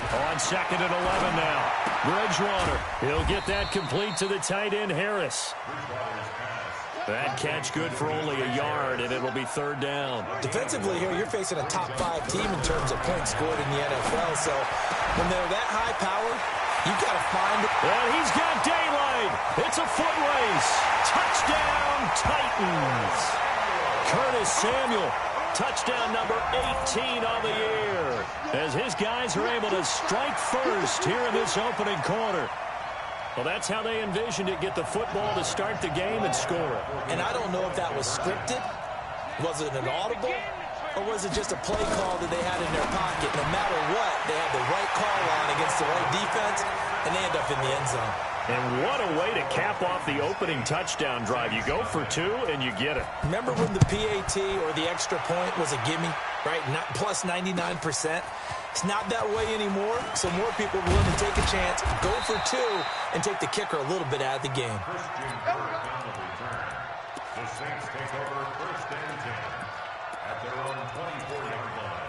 On 2nd and 11 now. Bridgewater. He'll get that complete to the tight end, Harris. That catch good for only a yard, and it'll be 3rd down. Defensively here, you're facing a top 5 team in terms of points scored in the NFL. So when they're that high powered, you've got to find it. And he's got daylight. It's a foot race. Touchdown, Titans. Curtis Samuel. Touchdown number 18 on the year. As his guys are able to strike first here in this opening quarter. Well, that's how they envisioned it, get the football to start the game and score it. And I don't know if that was scripted. Was it an audible? Or was it just a play call that they had in their pocket? No matter what, they had the right call on against the right defense, and they end up in the end zone. And what a way to cap off the opening touchdown drive. You go for 2, and you get it. Remember when the PAT or the extra point was a gimme, right? Plus 99%. It's not that way anymore, so more people are willing to take a chance, go for 2, and take the kicker a little bit out of the game. The Saints take over 1st and 10 at their own 24-yard line.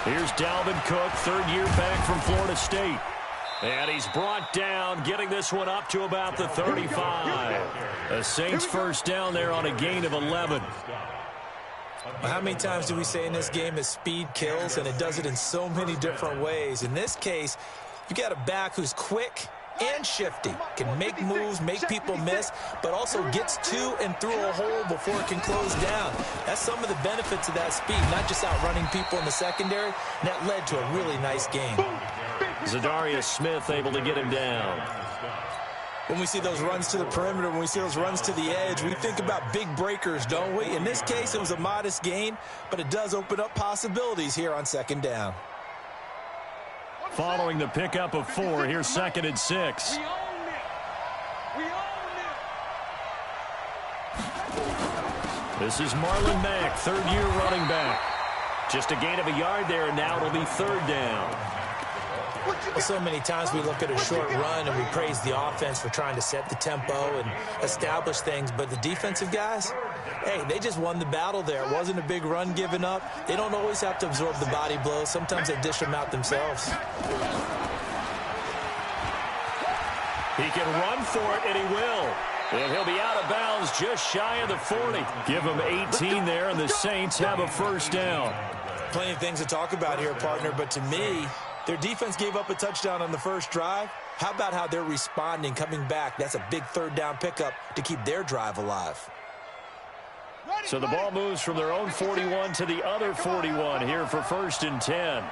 Here's Dalvin Cook, 3rd year back from Florida State. And he's brought down, getting this one up to about the 35. The Saints 1st down there on a gain of 11. Well, how many times do we say in this game that speed kills, and it does it in so many different ways? In this case, you got a back who's quick and shifty, can make moves, make people miss, but also gets to and through a hole before it can close down. That's some of the benefits of that speed, not just outrunning people in the secondary, and that led to a really nice game. Zadarius Smith able to get him down. When we see those runs to the perimeter, when we see those runs to the edge, we think about big breakers, don't we? In this case, it was a modest gain, but it does open up possibilities here on 2nd down. Following the pickup of 4, here's 2nd and 6. This is Marlon Mack, 3rd year running back. Just a gain of a yard there, and now it'll be 3rd down. Well, so many times we look at a short run and we praise the offense for trying to set the tempo and establish things, but the defensive guys, hey, they just won the battle there. It wasn't a big run given up. They don't always have to absorb the body blows. Sometimes they dish them out themselves. He can run for it, and he will. And he'll be out of bounds just shy of the 40. Give him 18 there, and the Saints have a 1st down. Plenty of things to talk about here, partner, but to me, their defense gave up a touchdown on the first drive. How about how they're responding, coming back? That's a big 3rd down pickup to keep their drive alive. So the ball moves from their own 41 to the other 41 here for 1st and 10.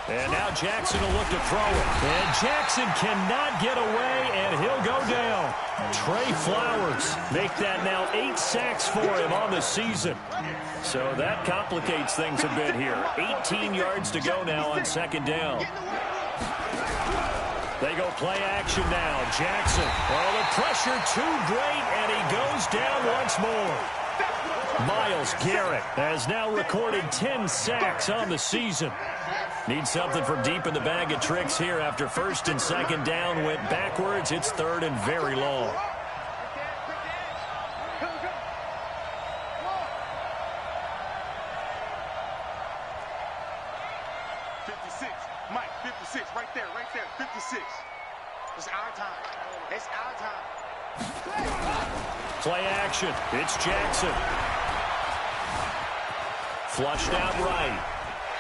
And now Jackson will look to throw it. And Jackson cannot get away, and he'll go down. Trey Flowers make that now 8 sacks for him on the season. So that complicates things a bit here. 18 yards to go now on 2nd down. They go play action now. Jackson. Oh, the pressure too great, and he goes down once more. Myles Garrett has now recorded 10 sacks on the season. Needs something from deep in the bag of tricks here after 1st and 2nd down went backwards. It's 3rd and very long. Mike, 56, right there, 56. It's our time. It's our time. Play action. It's Jackson. Flushed out right.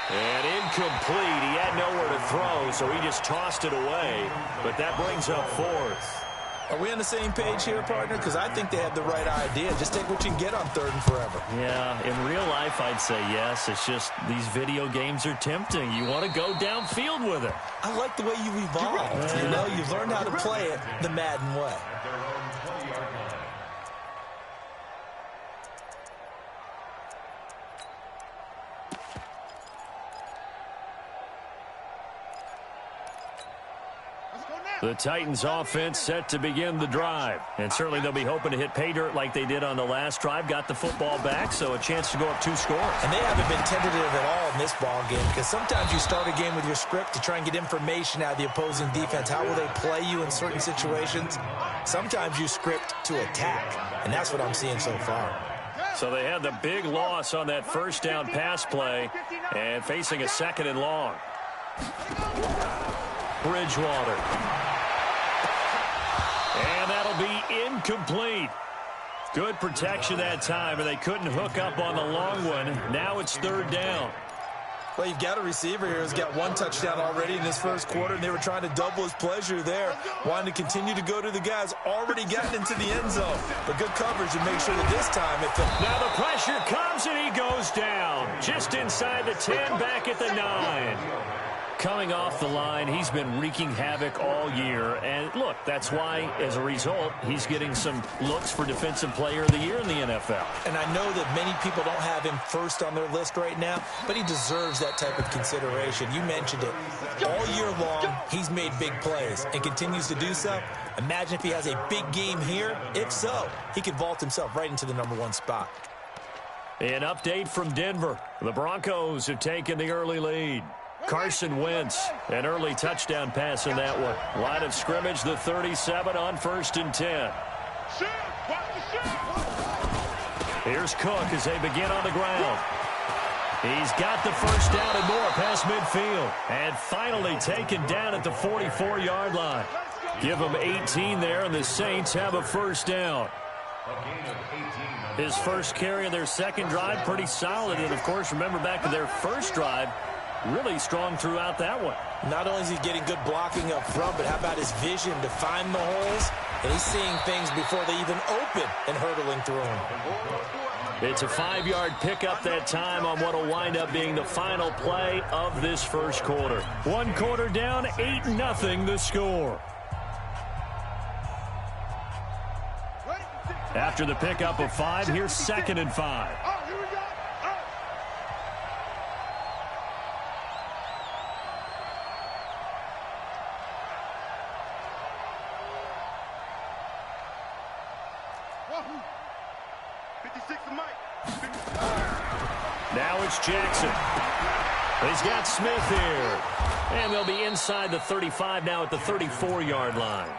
And incomplete. He had nowhere to throw, so he just tossed it away. But that brings up 4th. Are we on the same page here, partner? Because I think they have the right idea. Just take what you can get on 3rd and forever. Yeah, in real life, I'd say yes. It's just these video games are tempting. You want to go downfield with it. I like the way you evolved. You know, you've learned how to play it the Madden way. Let's go now. The Titans offense set to begin the drive. And certainly they'll be hoping to hit pay dirt like they did on the last drive. Got the football back, so a chance to go up 2 scores. And they haven't been tentative at all in this ball game, because sometimes you start a game with your script to try and get information out of the opposing defense. How will they play you in certain situations? Sometimes you script to attack, and that's what I'm seeing so far. So they had the big loss on that first down pass play and facing a 2nd and long. Bridgewater. And that'll be incomplete. Good protection that time, and they couldn't hook up on the long one. Now it's 3rd down. Well, you've got a receiver here who's got 1 touchdown already in this first quarter, and they were trying to double his pleasure there, wanting to continue to go to the guys already gotten into the end zone. But good coverage to make sure that this time Now the pressure comes, and he goes down. Just inside the 10, back at the 9. Coming off the line, he's been wreaking havoc all year. And look, that's why, as a result, he's getting some looks for Defensive Player of the Year in the NFL. And I know that many people don't have him first on their list right now, but he deserves that type of consideration. You mentioned it. All year long, he's made big plays and continues to do so. Imagine if he has a big game here. If so, he could vault himself right into the line spot. An update from Denver. The Broncos have taken the early lead. Carson Wentz, an early touchdown pass in that one. Line of scrimmage, the 37 on 1st and 10. Here's Cook as they begin on the ground. He's got the first down and more past midfield. And finally taken down at the 44-yard line. Give them 18 there, and the Saints have a first down. His first carry of their second drive, pretty solid. And, of course, remember back to their first drive, really strong throughout that one. Not only is he getting good blocking up front, but how about his vision to find the holes? And he's seeing things before they even open and hurtling through them. It's a 5-yard pickup that time on what will wind up being the final play of this first quarter. 1 quarter down, 8-0 the score. After the pickup of 5, here's 2nd and 5. Now it's Jackson. He's got Smith here. And they'll be inside the 35 now at the 34-yard line.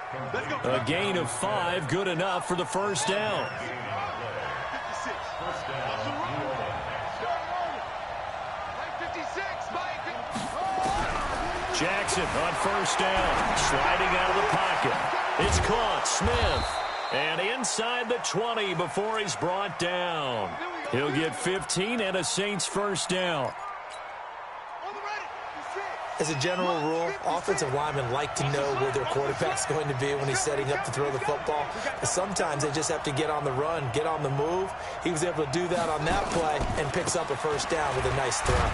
A gain of 5, good enough for the first down. Jackson on first down, sliding out of the pocket. It's caught, Smith. And inside the 20 before he's brought down. He'll get 15 and a Saints first down. As a general rule, offensive linemen like to know where their quarterback's going to be when he's setting up to throw the football. But sometimes they just have to get on the run, get on the move. He was able to do that on that play and picks up a first down with a nice throw.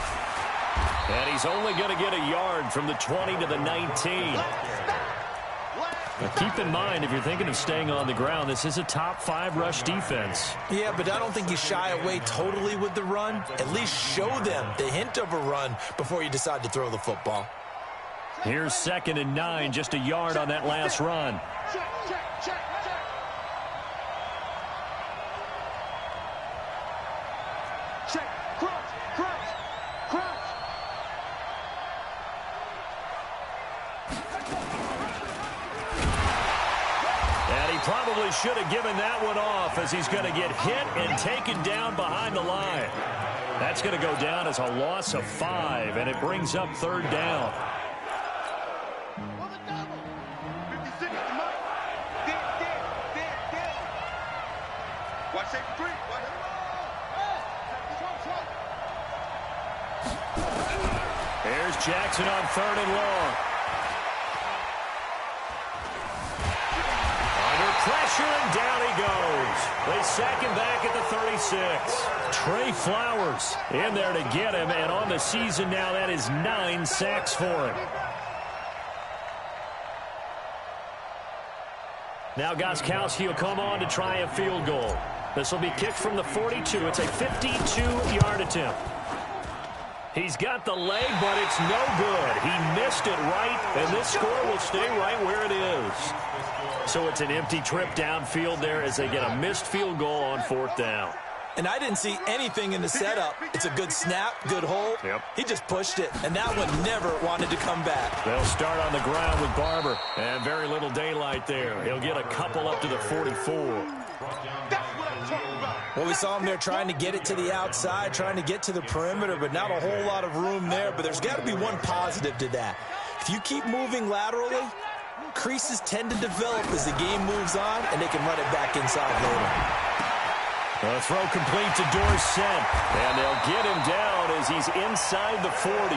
And he's only going to get a yard from the 20 to the 19. Now keep in mind, if you're thinking of staying on the ground, this is a top 5 rush defense. Yeah, but I don't think you shy away totally with the run. At least show them the hint of a run before you decide to throw the football. Here's 2nd and 9, just a yard on that last run. Probably should have given that one off, as he's going to get hit and taken down behind the line. That's going to go down as a loss of 5, and it brings up 3rd down. Here's Jackson on 3rd and long. Pressure, and down he goes. They sack him back at the 36. Trey Flowers in there to get him, and on the season now, that is 9 sacks for him. Now Gostkowski will come on to try a field goal. This will be kicked from the 42. It's a 52-yard attempt. He's got the leg, but it's no good. He missed it right, and this score will stay right where it is. So it's an empty trip downfield there as they get a missed field goal on 4th down. And I didn't see anything in the setup. It's a good snap, good hold. Yep. He just pushed it, and that one never wanted to come back. They'll start on the ground with Barber, and very little daylight there. He'll get a couple up to the 44. Well, we saw him there trying to get it to the outside, trying to get to the perimeter, but not a whole lot of room there. But there's got to be one positive to that. If you keep moving laterally, creases tend to develop as the game moves on, and they can run it back inside later. A throw complete to Dorsett, and they'll get him down as he's inside the 40.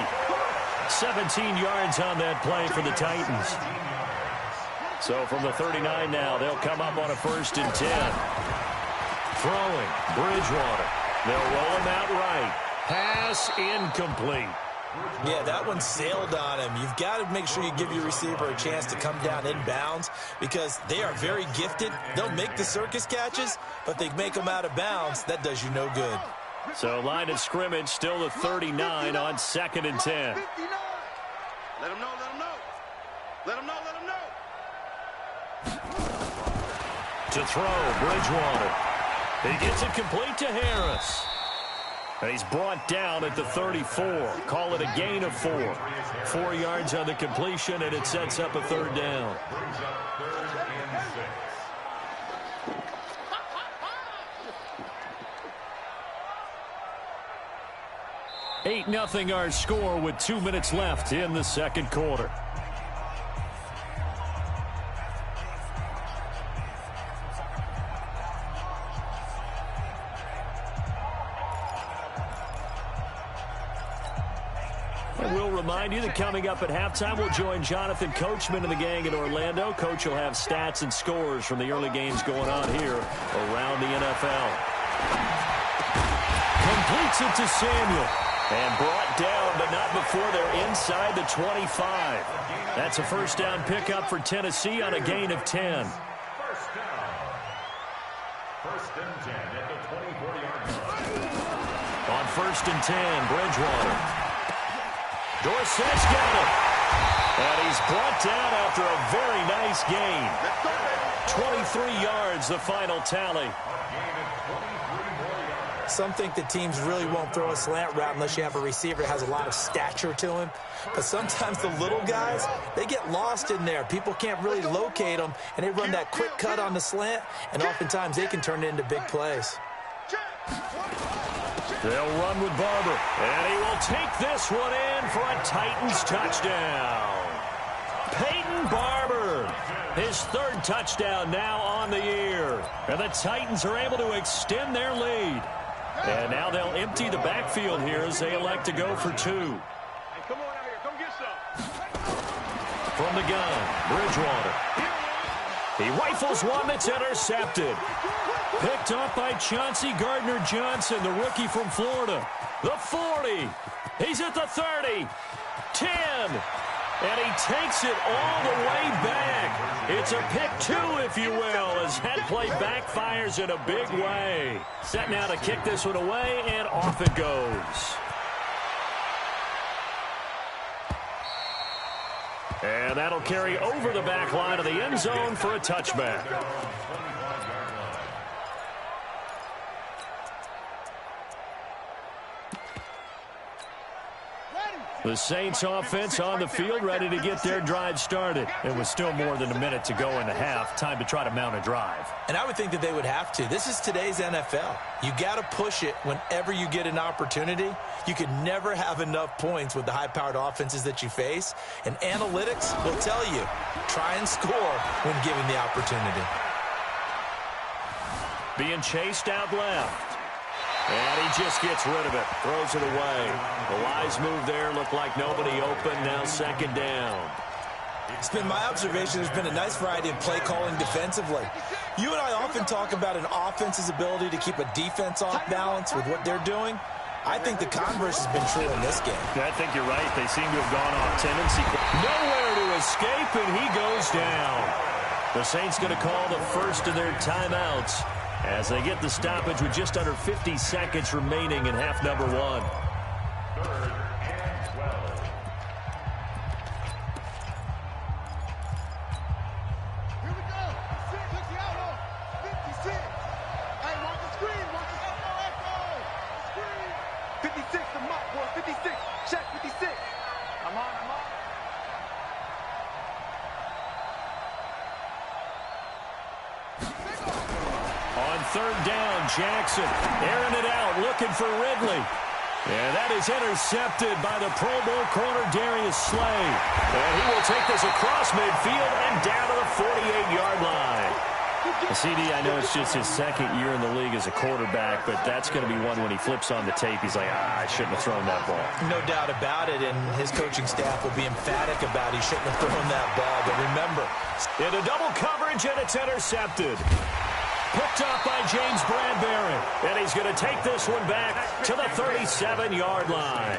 17 yards on that play for the Titans. So from the 39 now, they'll come up on a 1st and 10. Throwing, Bridgewater. They'll roll him out right. Pass incomplete. Yeah, that one sailed on him. You've got to make sure you give your receiver a chance to come down inbounds because they are very gifted. They'll make the circus catches, but they make them out of bounds. That does you no good. So line of scrimmage still the 39 on 2nd and 10. Let him know, let him know. Let him know, let him know. To throw, Bridgewater. He gets it complete to Harris. And he's brought down at the 34. Call it a gain of 4. 4 yards on the completion, and it sets up a 3rd down. 8-0 our score with 2 minutes left in the 2nd quarter. We'll remind you that coming up at halftime, we'll join Jonathan Coachman and the gang in Orlando. Coach will have stats and scores from the early games going on here around the NFL. Completes it to Samuel. And brought down, but not before they're inside the 25. That's a 1st down pickup for Tennessee on a gain of 10. 1st down. 1st and 10 at the 24-yard line. On 1st and 10, Bridgewater. Dorsett's got it. And he's brought down after a very nice gain. 23 yards, the final tally. Some think that teams really won't throw a slant route unless you have a receiver that has a lot of stature to him. But sometimes the little guys, they get lost in there. People can't really locate them, and they run that quick cut on the slant, and oftentimes they can turn it into big plays. They'll run with Barber, and he will take this one in for a Titans touchdown. Peyton Barber, his 3rd touchdown now on the year. And the Titans are able to extend their lead. And now they'll empty the backfield here as they elect to go for 2. Hey, come on out here. Come get some. From the gun, Bridgewater. He rifles one that's intercepted. Picked up by Chauncey Gardner-Johnson, the rookie from Florida. The 40. He's at the 30. 10. And he takes it all the way back. It's a pick 2, if you will, as that play backfires in a big way. Set now to kick this one away, and off it goes. And that'll carry over the back line of the end zone for a touchback. The Saints offense on the field, ready to get their drive started. It was still more than a minute to go in the half. Time to try to mount a drive. And I would think that they would have to. This is today's NFL. You got to push it whenever you get an opportunity. You can never have enough points with the high-powered offenses that you face. And analytics will tell you, try and score when given the opportunity. Being chased out left. And he just gets rid of it. Throws it away. The wise move there. Looked like nobody open. Now 2nd down. It's been my observation there's been a nice variety of play calling defensively. You and I often talk about an offense's ability to keep a defense off balance with what they're doing. I think the converse has been true in this game. I think you're right. They seem to have gone off tendency. Nowhere to escape, and he goes down. The Saints going to call the first of their timeouts as they get the stoppage with just under 50 seconds remaining in half number 1. 3rd On third down, Jackson airing it out, looking for Ridley. And that is intercepted by the Pro Bowl corner, Darius Slay. And he will take this across midfield and down to the 48-yard line. CD, I know it's just his second year in the league as a quarterback, but that's going to be one when he flips on the tape. He's like, I shouldn't have thrown that ball. No doubt about it, and his coaching staff will be emphatic about he shouldn't have thrown that ball. But remember, into double coverage, and it's intercepted. Picked up by James Bradbury, and he's going to take this one back to the 37-yard line.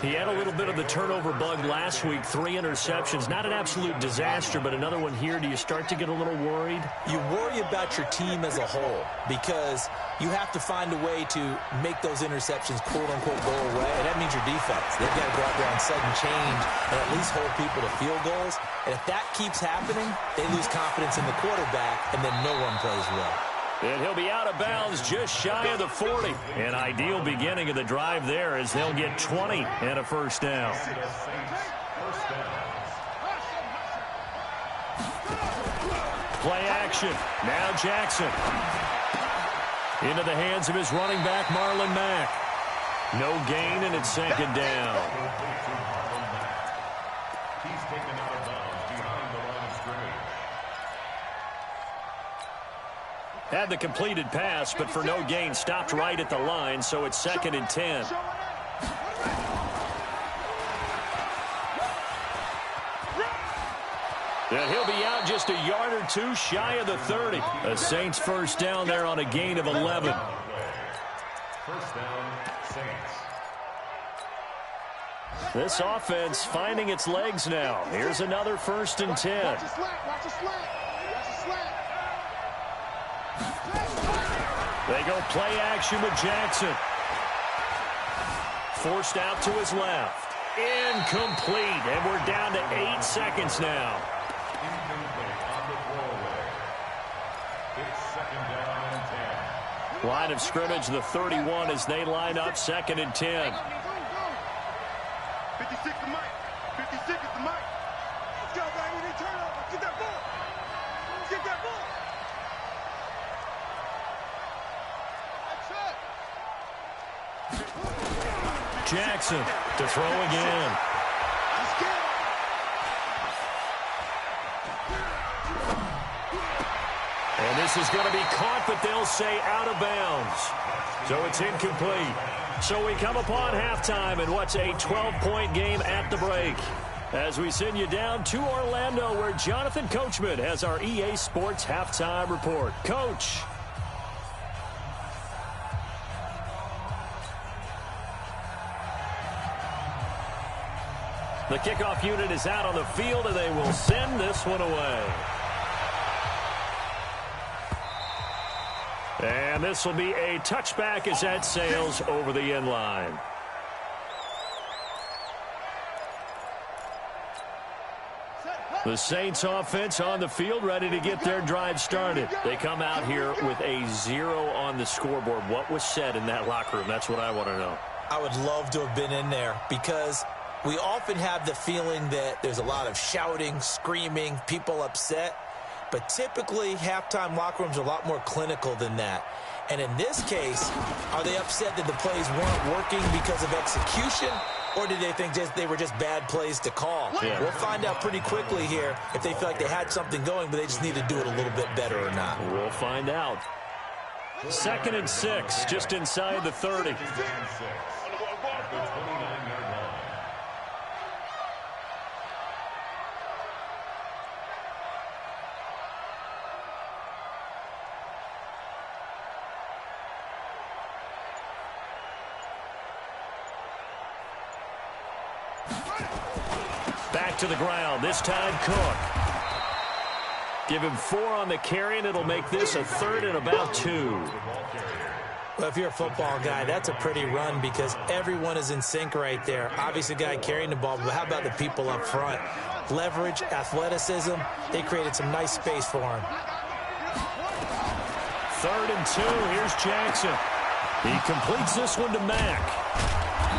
He had a little bit of the turnover bug last week, 3 interceptions. Not an absolute disaster, but another one here. Do you start to get a little worried? You worry about your team as a whole because you have to find a way to make those interceptions, quote-unquote, go away, and that means your defense. They've got to go out there on sudden change and at least hold people to field goals. And if that keeps happening, they lose confidence in the quarterback, and then no one plays well. And he'll be out of bounds just shy of the 40. An ideal beginning of the drive there as they'll get 20 and a first down. Play action. Now Jackson. Into the hands of his running back, Marlon Mack. No gain, and it's second down. He's taken out of bounds behind the line of scrimmage. Had the completed pass, but for no gain, stopped right at the line, so it's second and 10. And he'll be out just a yard or two shy of the 30. The Saints first down there on a gain of 11. First down, Saints. This offense finding its legs now. Here's another first and 10. Watch the slant. Watch the slant. Watch the slant. They go play action with Jackson. Forced out to his left. Incomplete, and we're down to 8 seconds now. Incomplete on the throwaway. It's second down and 10. Line of scrimmage, the 31 as they line up, second and 10. 56 to Mike. 56 is the Mike. Let's go, baby. They turn over. Get that ball. Get that ball. Jackson to throw again. And this is going to be caught, but they'll say out of bounds. So it's incomplete. So we come upon halftime in what's a 12-point game at the break. As we send you down to Orlando, where Jonathan Coachman has our EA Sports halftime report. Coach. The kickoff unit is out on the field, and they will send this one away. And this will be a touchback as that sails over the end line. The Saints offense on the field, ready to get their drive started. They come out here with a 0 on the scoreboard. What was said in that locker room? That's what I want to know. I would love to have been in there because we often have the feeling that there's a lot of shouting, screaming, people upset. But typically, halftime locker rooms are a lot more clinical than that. And in this case, are they upset that the plays weren't working because of execution? Or did they think they were just bad plays to call? Yeah. We'll find out pretty quickly here if they feel like they had something going, but they just need to do it a little bit better or not. We'll find out. Second and 6, just inside the 30. At the 29-yard line. Back to the ground, this time Cook. Give him 4 on the carry, and it'll make this a 3rd and about 2. Well, if you're a football guy, that's a pretty run because everyone is in sync right there. Obviously, the guy carrying the ball, but how about the people up front? Leverage, athleticism, they created some nice space for him. 3rd and 2, here's Jackson. He completes this one to Mack.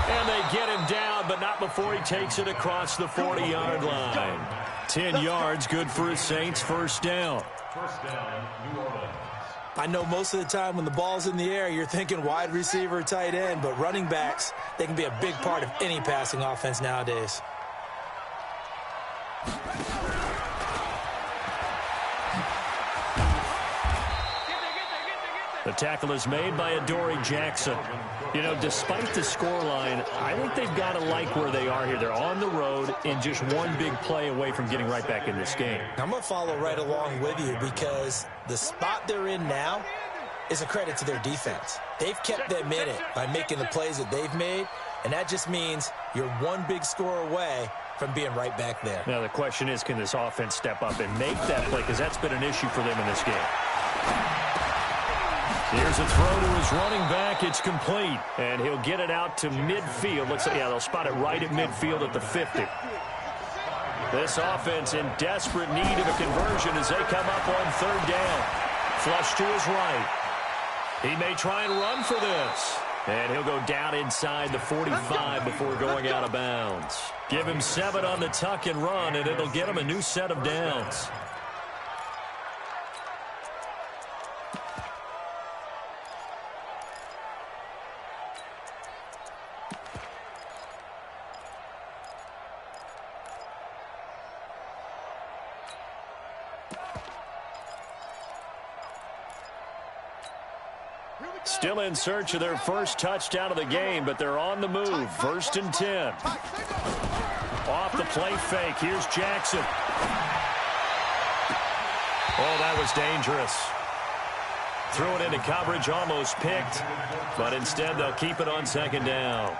And they get him down, but not before he takes it across the 40-yard line. 10 yards, good for a Saints first down. First down, New Orleans. I know most of the time when the ball's in the air, you're thinking wide receiver, tight end, but running backs, they can be a big part of any passing offense nowadays. The tackle is made by Adoree Jackson. You know, despite the scoreline, I think they've got to like where they are here. They're on the road and just one big play away from getting right back in this game. I'm going to follow right along with you because the spot they're in now is a credit to their defense. They've kept them in it by making the plays that they've made, and that just means you're one big score away from being right back there. Now, the question is, can this offense step up and make that play? Because that's been an issue for them in this game. Here's a throw to his running back. It's complete. And he'll get it out to midfield. Looks like, yeah, they'll spot it right at midfield at the 50. This offense in desperate need of a conversion as they come up on third down. Flush to his right. He may try and run for this. And he'll go down inside the 45 before going out of bounds. Give him 7 on the tuck and run, and it'll get him a new set of downs. Still in search of their first touchdown of the game, but they're on the move. First and 10. Off the play fake. Here's Jackson. Oh, that was dangerous. Threw it into coverage, almost picked, but instead they'll keep it on second down.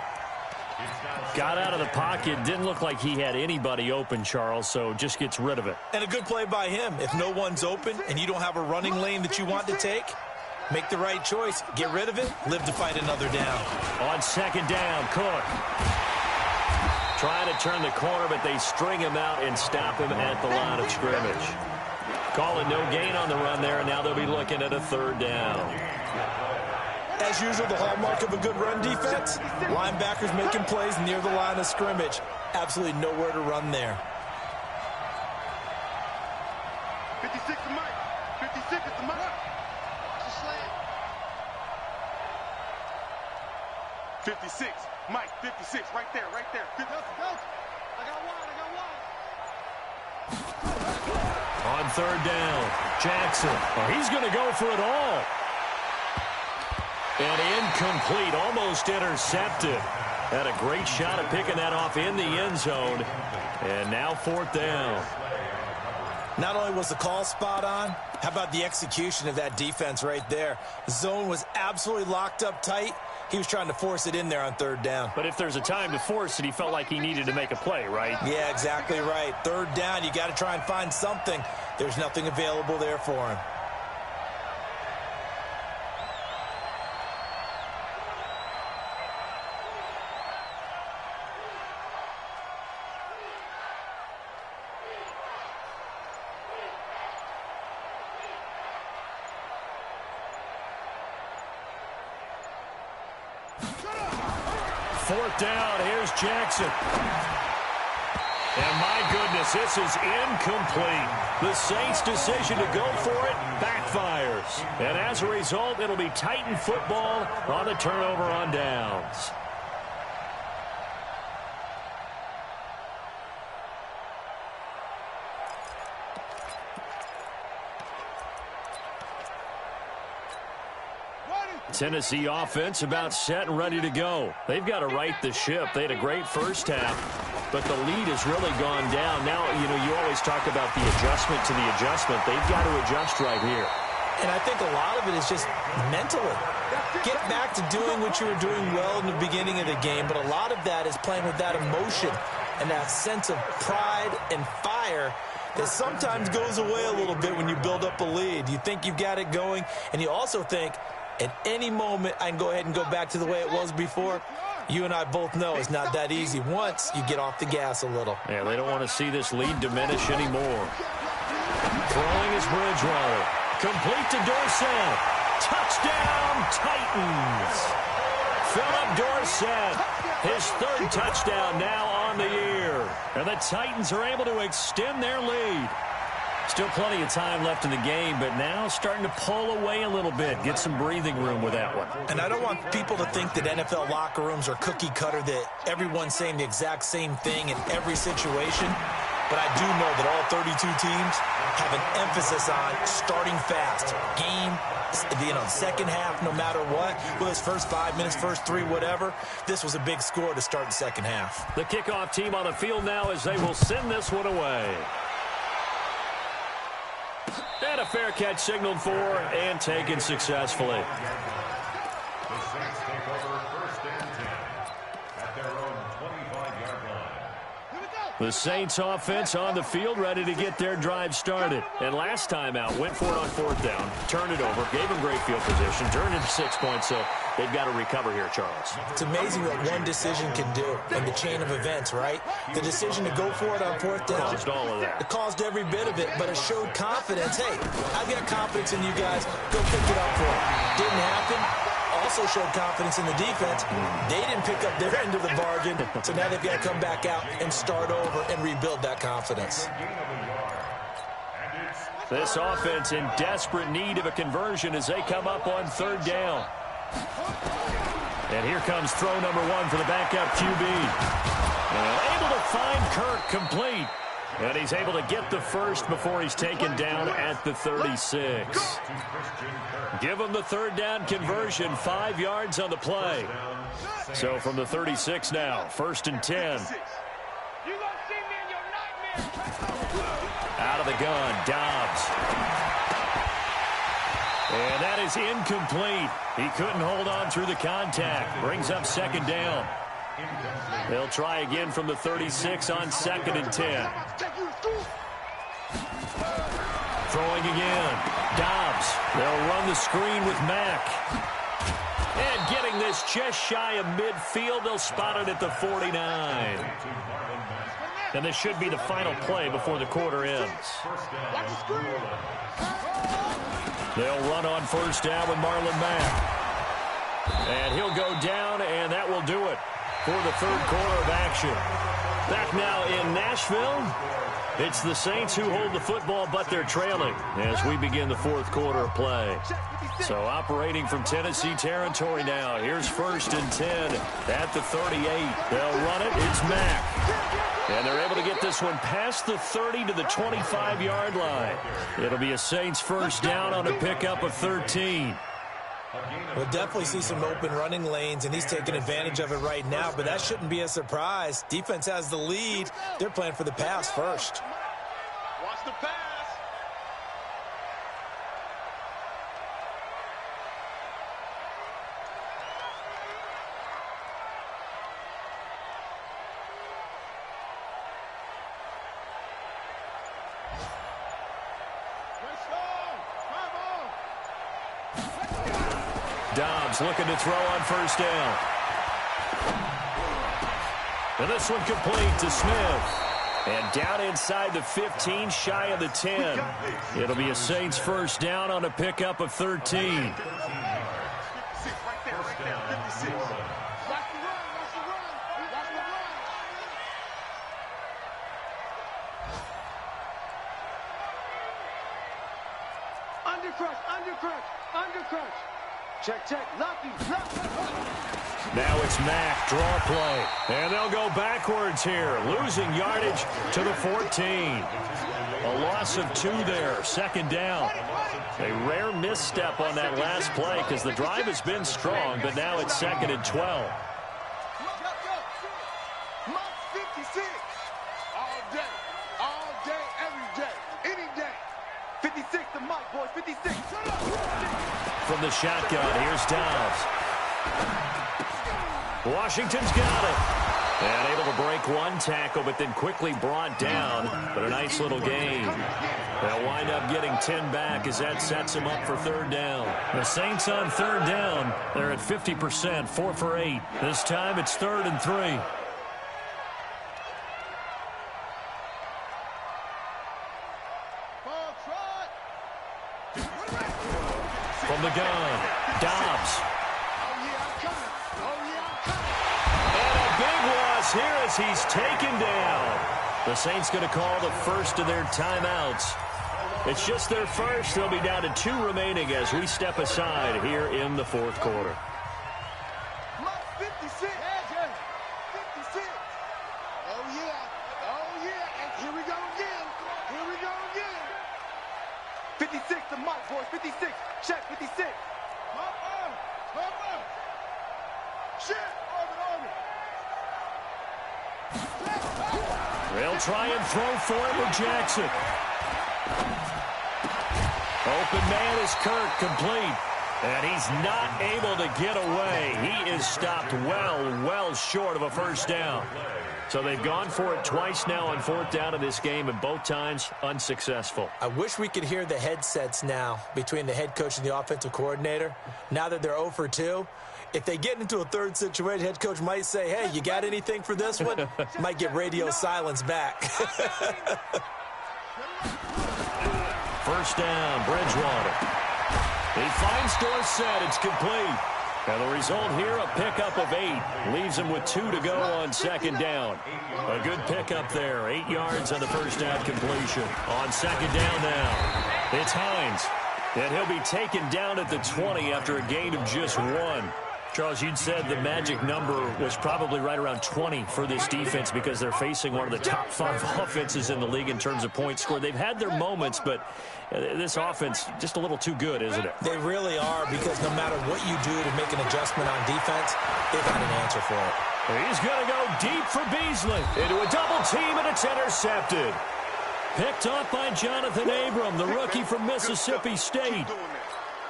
Got out of the pocket. Didn't look like he had anybody open, Charles, so just gets rid of it. And a good play by him. If no one's open and you don't have a running lane that you want to take, make the right choice. Get rid of it. Live to fight another down. On second down, Cook. Trying to turn the corner, but they string him out and stop him at the line of scrimmage. Calling no gain on the run there, and now they'll be looking at a third down. As usual, the hallmark of a good run defense, linebackers making plays near the line of scrimmage. Absolutely nowhere to run there. 56 to Mike. 56 is the Mike. Watch the slant. 56. Mike, 56. Right there, right there. Go. I got one. On third down, Jackson. Oh, he's going to go for it all. And incomplete, almost intercepted. Had a great shot at picking that off in the end zone. And now fourth down. Not only was the call spot on, how about the execution of that defense right there? The zone was absolutely locked up tight. He was trying to force it in there on third down. But if there's a time to force it, he felt like he needed to make a play, right? Yeah, exactly right. Third down, you got to try and find something. There's nothing available there for him. Fourth down, here's Jackson. And my goodness, this is incomplete. The Saints' decision to go for it backfires. And as a result, it'll be Titan football on the turnover on downs. Tennessee offense about set and ready to go. They've got to right the ship. They had a great first half, but the lead has really gone down. Now, you know, you always talk about the adjustment to the adjustment. They've got to adjust right here. And I think a lot of it is just mentally. Get back to doing what you were doing well in the beginning of the game, but a lot of that is playing with that emotion and that sense of pride and fire that sometimes goes away a little bit when you build up a lead. You think you've got it going, and you also think, at any moment, I can go ahead and go back to the way it was before. You and I both know it's not that easy once you get off the gas a little. Yeah, they don't want to see this lead diminish anymore. Throwing is Bridgewater. Complete to Dorsett. Touchdown, Titans. Philip Dorsett, his third touchdown now on on the year. And the Titans are able to extend their lead. Still plenty of time left in the game, but now starting to pull away a little bit. Get some breathing room with that one. And I don't want people to think that NFL locker rooms are cookie cutter, that everyone's saying the exact same thing in every situation. But I do know that all 32 teams have an emphasis on starting fast. Second half, no matter what. Whether it's first 5 minutes, first 3, whatever. This was a big score to start the second half. The kickoff team on the field now as they will send this one away. And a fair catch signaled for and taken successfully. The Saints take over first and 10 at their own 25-yard line. The Saints offense on the field ready to get their drive started. And last time out, went for it on fourth down, turned it over, gave them great field position, turned it to 6 points, so they've got to recover here, Charles. It's amazing what one decision can do in the chain of events, right? The decision to go for it on fourth down. Just all of that. It caused every bit of it, but it showed confidence. Hey, I've got confidence in you guys. Go pick it up for it. Didn't happen. Also showed confidence in the defense. They didn't pick up their end of the bargain, so now they've got to come back out and start over and rebuild that confidence. This offense in desperate need of a conversion as they come up on third down. And here comes throw number 1 for the backup QB. And able to find Kirk complete. And he's able to get the first before he's taken down at the 36. Give him the third down conversion, 5 yards on the play. So from the 36 now, first and 10. Out of the gun, Dobbs. And that is incomplete. He couldn't hold on through the contact. Brings up second down. They'll try again from the 36 on second and 10. Throwing again. Dobbs. They'll run the screen with Mack. And getting this just shy of midfield. They'll spot it at the 49. And this should be the final play before the quarter ends. They'll run on first down with Marlon Mack. And he'll go down, and that will do it for the third quarter of action. Back now in Nashville, it's the Saints who hold the football, but they're trailing as we begin the fourth quarter of play. So operating from Tennessee territory now. Here's first and 10 at the 38. They'll run it. It's Mack. And they're able to get this one past the 30 to the 25-yard line. It'll be a Saints first down on a pickup of 13. We'll definitely see some open running lanes, and he's taking advantage of it right now, but that shouldn't be a surprise. Defense has the lead. They're playing for the pass first. Watch the pass. Dobbs looking to throw on first down. And this one complete to Smith. And down inside the 15, shy of the 10. It'll be a Saints first down on a pickup of 13. Undercrunch. Check. Lucky. Now it's Mack, draw play. And they'll go backwards here, losing yardage to the 14. A loss of 2 there, second down. A rare misstep on that last play because the drive has been strong, but now it's second and 12. Mark 56. All day, every day, any day. 56 to Mike, boys, 56. From the shotgun, here's Dobbs. Washington's got it. And able to break one tackle, but then quickly brought down. But a nice little gain. They'll wind up getting 10 back as that sets them up for third down. The Saints on third down. They're at 50%, 4 for 8. This time it's 3rd and 3. From the gun, Dobbs. And a big one loss here as he's taken down. The Saints going to call the first of their timeouts. It's just their first. They'll be down to 2 remaining as we step aside here in the fourth quarter. 56. 56. Oh, yeah. Oh, yeah. And here we go again. Here we go again. 56 to Mike, boys. 56. Check, 56. Shit. They'll try and throw for it with Jackson. Open man is Kirk, complete. And he's not able to get away. He is stopped well short of a first down. So they've gone for it twice now on 4th down in this game, and both times unsuccessful. I wish we could hear the headsets now between the head coach and the offensive coordinator. Now that they're 0 for 2, if they get into a third situation, head coach might say, hey, you got anything for this one? Might get radio silence back. First down, Bridgewater. He finds Dorsett. It's complete. And the result here, a pickup of 8. Leaves him with 2 to go on 2nd down. A good pickup there. 8 yards on the first down completion. On 2nd down now, it's Hines. And he'll be taken down at the 20 after a gain of just 1. Charles, you'd said the magic number was probably right around 20 for this defense because they're facing one of the top 5 offenses in the league in terms of points scored. They've had their moments, but this offense just a little too good, isn't it? They really are, because no matter what you do to make an adjustment on defense, they've got an answer for it. He's going to go deep for Beasley. Into a double team, and it's intercepted. Picked off by Jonathan Abram, the rookie from Mississippi State.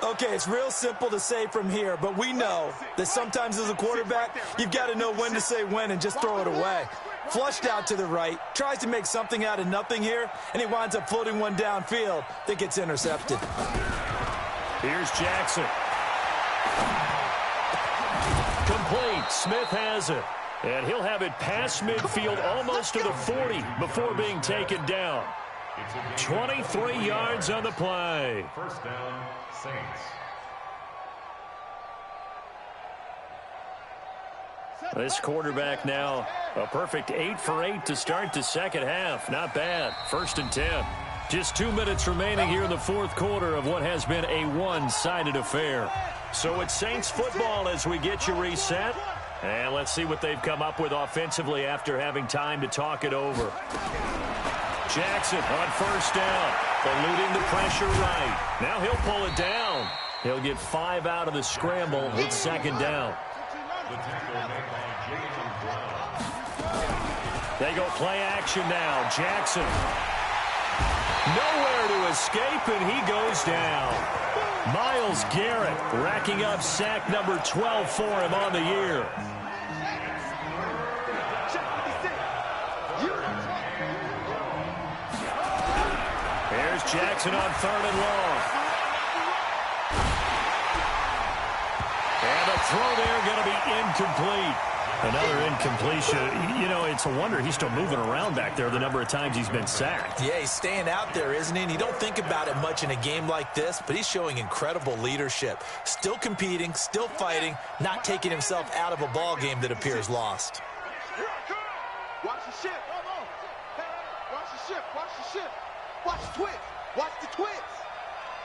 Okay, it's real simple to say from here, but we know that sometimes as a quarterback, you've got to know when to say when and just throw it away. Flushed out to the right, tries to make something out of nothing here, and he winds up floating one downfield that gets intercepted. Here's Jackson. Complete. Smith has it. And he'll have it past midfield almost to the 40 before being taken down. 23 yards on the play. First down, Saints. This quarterback now a perfect 8 for 8 to start the second half. Not bad. 1st and 10. Just 2 minutes remaining here in the fourth quarter of what has been a one-sided affair. So it's Saints football as we get you reset. And let's see what they've come up with offensively after having time to talk it over. Jackson on first down, eluding the pressure right. Now he'll pull it down. He'll get 5 out of the scramble. It's 2nd down. They go play action now. Jackson. Nowhere to escape, and he goes down. Myles Garrett racking up sack number 12 for him on the year. Here's Jackson on 3rd and long. And the throw there going to be incomplete. Another incompletion. You know, it's a wonder he's still moving around back there the number of times he's been sacked. Yeah, he's staying out there, isn't he? And you don't think about it much in a game like this, but he's showing incredible leadership. Still competing, still fighting, not taking himself out of a ball game that appears lost. Watch the ship. Watch the ship. Watch the ship. Watch the twist. Watch the twist.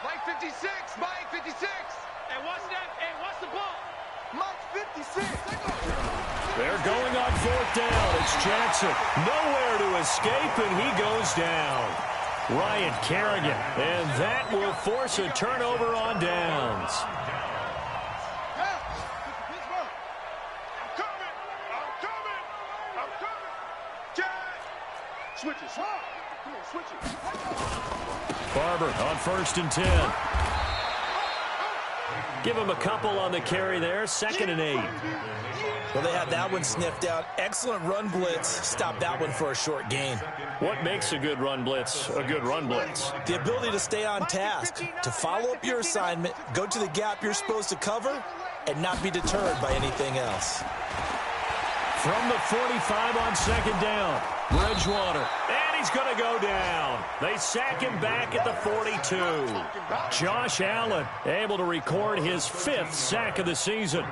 Mike 56. Mike 56. Hey, watch that. Hey, watch the ball. Mike 56. They're going on 4th down. It's Jackson. Nowhere to escape, and he goes down. Ryan Kerrigan. And that will force a turnover on downs. Switches. Come on, switches. Barber on 1st and 10. Give him a couple on the carry there. 2nd and 8. Well, they had that one sniffed out. Excellent run blitz. Stop that one for a short gain. What makes a good run blitz a good run blitz? The ability to stay on task, to follow up your assignment, go to the gap you're supposed to cover, and not be deterred by anything else. From the 45 on 2nd down, Bridgewater. And he's going to go down. They sack him back at the 42. Josh Allen able to record his 5th sack of the season.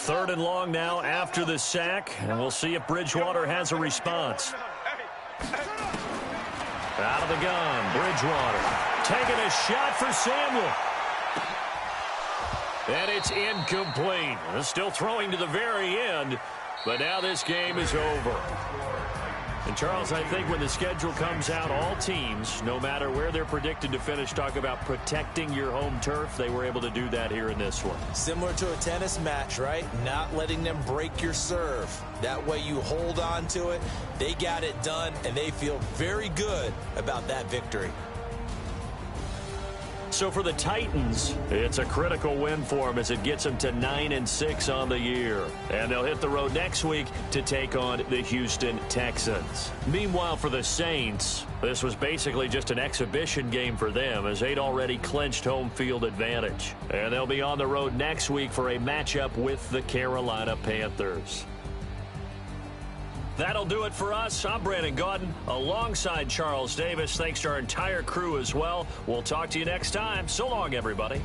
3rd and long now after the sack, and we'll see if Bridgewater has a response. Out of the gun, Bridgewater taking a shot for Samuel. And it's incomplete. Still throwing to the very end, but now this game is over. And, Charles, I think when the schedule comes out, all teams, no matter where they're predicted to finish, talk about protecting your home turf. They were able to do that here in this one. Similar to a tennis match, right? Not letting them break your serve. That way you hold on to it. They got it done, and they feel very good about that victory. So for the Titans, it's a critical win for them as it gets them to 9-6 on the year. And they'll hit the road next week to take on the Houston Texans. Meanwhile, for the Saints, this was basically just an exhibition game for them as they'd already clinched home field advantage. And they'll be on the road next week for a matchup with the Carolina Panthers. That'll do it for us. I'm Brandon Gaudin alongside Charles Davis. Thanks to our entire crew as well. We'll talk to you next time. So long, everybody.